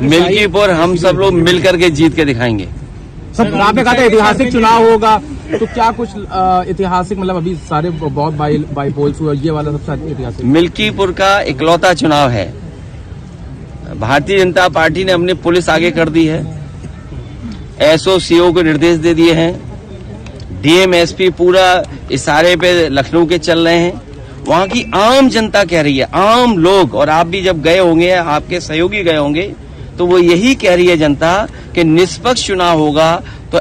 मिल्कीपुर हम सब लोग मिल करके जीत के दिखाएंगे। सर आपने कहा था ऐतिहासिक चुनाव होगा, तो क्या कुछ ऐतिहासिक, मतलब अभी सारे बहुत बाई पोल्स हुए, ये वाला सबसे ऐतिहासिक? मिल्कीपुर का इकलौता चुनाव है। भारतीय जनता पार्टी ने अपनी पुलिस आगे कर दी है, एसओ-सीओ को निर्देश दे दिए हैं, डीएम एसपी पूरा इशारे पे लखनऊ के चल रहे हैं। वहां की आम जनता कह रही है, आम लोग, और आप भी जब गए होंगे, आपके सहयोगी गए होंगे, तो वो यही कह रही है जनता कि निष्पक्ष चुनाव होगा तो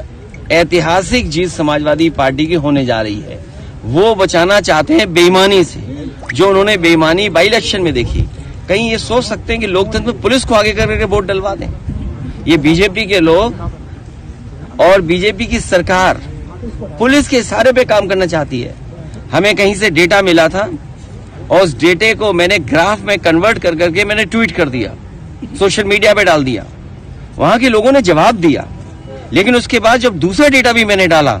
ऐतिहासिक जीत समाजवादी पार्टी की होने जा रही है। वो बचाना चाहते हैं बेईमानी से, जो उन्होंने बेईमानी बाई इलेक्शन में देखी। कहीं ये सोच सकते हैं कि लोकतंत्र में पुलिस को आगे करके वोट डलवा दें? ये बीजेपी के लोग और बीजेपी की सरकार पुलिस के इशारे पे काम करना चाहती है। हमें कहीं से डेटा मिला था और उस डेटे को मैंने ग्राफ में कन्वर्ट कर करके मैंने ट्वीट कर दिया, सोशल मीडिया पे डाल दिया। वहां के लोगों ने जवाब दिया, लेकिन उसके बाद जब दूसरा डेटा भी मैंने डाला,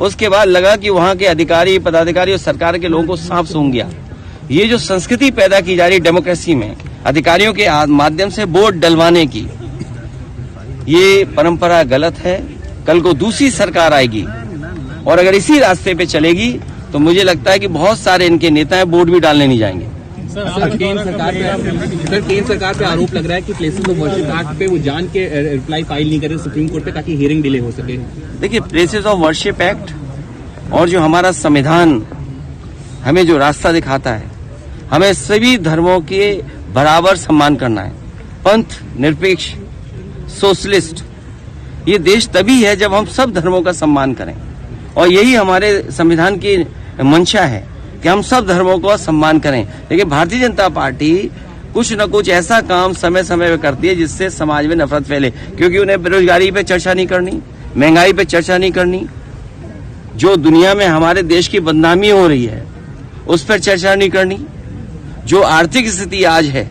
उसके बाद लगा कि वहां के अधिकारी, पदाधिकारी और सरकार के लोगों को सांप सूंघ गया। ये जो संस्कृति पैदा की जा रही डेमोक्रेसी में अधिकारियों के माध्यम से वोट डलवाने की, ये परंपरा गलत है। कल को दूसरी सरकार आएगी और अगर इसी रास्ते पे चलेगी तो मुझे लगता है कि बहुत सारे इनके नेता वोट भी डालने नहीं जाएंगे। सर केंद्र सरकार पे आरोप लग रहा है कि प्लेसेस ऑफ वर्शिप एक्ट पे वो जान के रिप्लाई फाइल नहीं करे सुप्रीम कोर्ट पे, ताकि हियरिंग डिले हो सके। देखिए, प्लेसेस ऑफ वर्शिप एक्ट और जो हमारा संविधान हमें जो रास्ता दिखाता है, हमें सभी धर्मों के बराबर सम्मान करना है। पंथ निरपेक्ष, सोशलिस्ट, ये देश तभी है जब हम सब धर्मों का सम्मान करें, और यही हमारे संविधान की मंशा है कि हम सब धर्मों का सम्मान करें। लेकिन भारतीय जनता पार्टी कुछ न कुछ ऐसा काम समय समय पे करती है जिससे समाज में नफरत फैले, क्योंकि उन्हें बेरोजगारी पे चर्चा नहीं करनी, महंगाई पे चर्चा नहीं करनी, जो दुनिया में हमारे देश की बदनामी हो रही है उस पर चर्चा नहीं करनी, जो आर्थिक स्थिति आज है,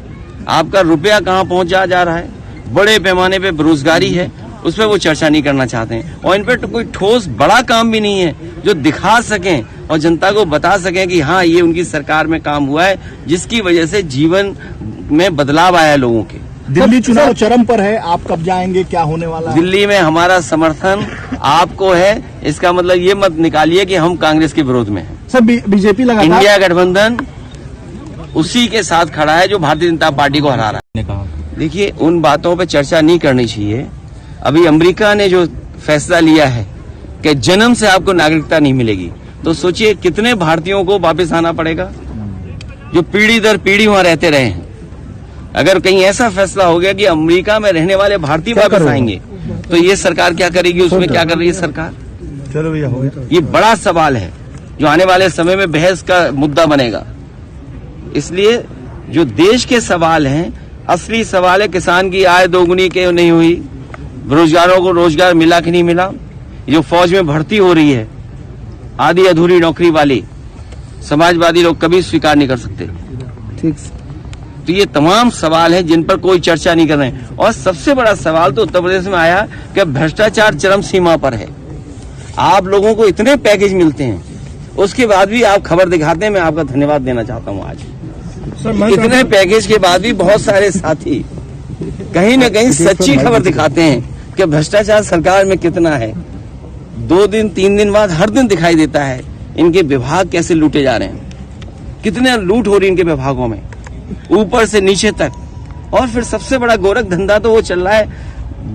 आपका रुपया कहाँ पहुंच जा रहा है, बड़े पैमाने पे बेरोजगारी है, उस पर वो चर्चा नहीं करना चाहते हैं। और इन पर तो कोई ठोस बड़ा काम भी नहीं है जो दिखा सकें और जनता को बता सकें कि हाँ, ये उनकी सरकार में काम हुआ है जिसकी वजह से जीवन में बदलाव आया है लोगों के। दिल्ली चुनाव चरम पर है, आप कब जाएंगे, क्या होने वाला है? दिल्ली में हमारा समर्थन आपको है, इसका मतलब ये मत निकालिए कि हम कांग्रेस के विरोध में हैं। सर बीजेपी लगातार इंडिया गठबंधन उसी के साथ खड़ा है जो भारतीय जनता पार्टी को हरा रहा है। देखिए, उन बातों पर चर्चा नहीं करनी चाहिए। अभी अमेरिका ने जो फैसला लिया है कि जन्म से आपको नागरिकता नहीं मिलेगी, तो सोचिए कितने भारतीयों को वापस आना पड़ेगा जो पीढ़ी दर पीढ़ी वहां रहते रहे हैं। अगर कहीं ऐसा फैसला हो गया कि अमेरिका में रहने वाले भारतीय वापस आएंगे, तो ये सरकार क्या करेगी? उसमें क्या कर रही है सरकार? चलो भैया, हो गया। ये बड़ा सवाल है जो आने वाले समय में बहस का मुद्दा बनेगा। इसलिए जो देश के सवाल हैं, असली सवाल है किसान की आय दोगुनी क्यों नहीं हुई, बेरोजगारों को रोजगार मिला कि नहीं मिला, जो फौज में भर्ती हो रही है आधी अधूरी नौकरी वाली, समाजवादी लोग कभी स्वीकार नहीं कर सकते। ठीक। तो ये तमाम सवाल हैं जिन पर कोई चर्चा नहीं कर रहे हैं। और सबसे बड़ा सवाल तो उत्तर प्रदेश में आया कि भ्रष्टाचार चरम सीमा पर है। आप लोगों को इतने पैकेज मिलते हैं, उसके बाद भी आप खबर दिखाते हैं। मैं आपका धन्यवाद देना चाहता हूँ। आज इतने पैकेज के बाद भी बहुत सारे साथी कहीं न कहीं सच्ची खबर दिखाते हैं कि भ्रष्टाचार सरकार में कितना है। 2 दिन 3 दिन बाद हर दिन दिखाई देता है इनके विभाग कैसे लूटे जा रहे हैं, कितने लूट हो रही है इनके विभागों में, ऊपर से नीचे तक। और फिर सबसे बड़ा गोरख धंधा तो वो चल रहा है,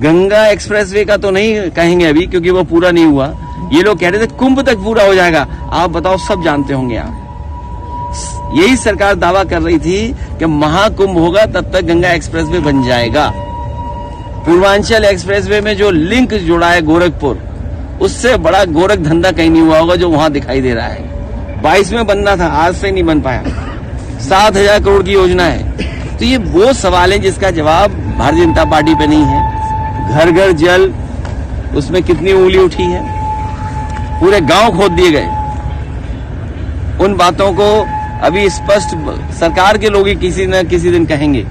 गंगा एक्सप्रेसवे का तो नहीं कहेंगे अभी क्योंकि वो पूरा नहीं हुआ। ये लोग कह रहे थे कुंभ तक पूरा हो जाएगा। आप बताओ, सब जानते होंगे आप, यही सरकार दावा कर रही थी कि महाकुंभ होगा तब तक गंगा एक्सप्रेसवे बन जाएगा। पूर्वांचल एक्सप्रेसवे में जो लिंक जुड़ा है गोरखपुर, उससे बड़ा गोरख धंधा कहीं नहीं हुआ होगा जो वहां दिखाई दे रहा है। 22 में बनना था, आज से नहीं बन पाया। 7,000 करोड़ की योजना है। तो ये वो सवाल है जिसका जवाब भारतीय जनता पार्टी पे नहीं है। घर घर जल, उसमें कितनी उंगली उठी है, पूरे गांव खोद दिए गए। उन बातों को अभी स्पष्ट सरकार के लोग ही किसी न किसी दिन कहेंगे।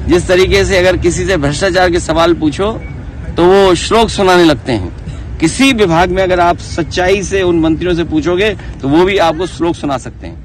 जिस तरीके से अगर किसी से भ्रष्टाचार के सवाल पूछो तो वो श्लोक सुनाने लगते हैं। किसी विभाग में अगर आप सच्चाई से उन मंत्रियों से पूछोगे तो वो भी आपको श्लोक सुना सकते हैं।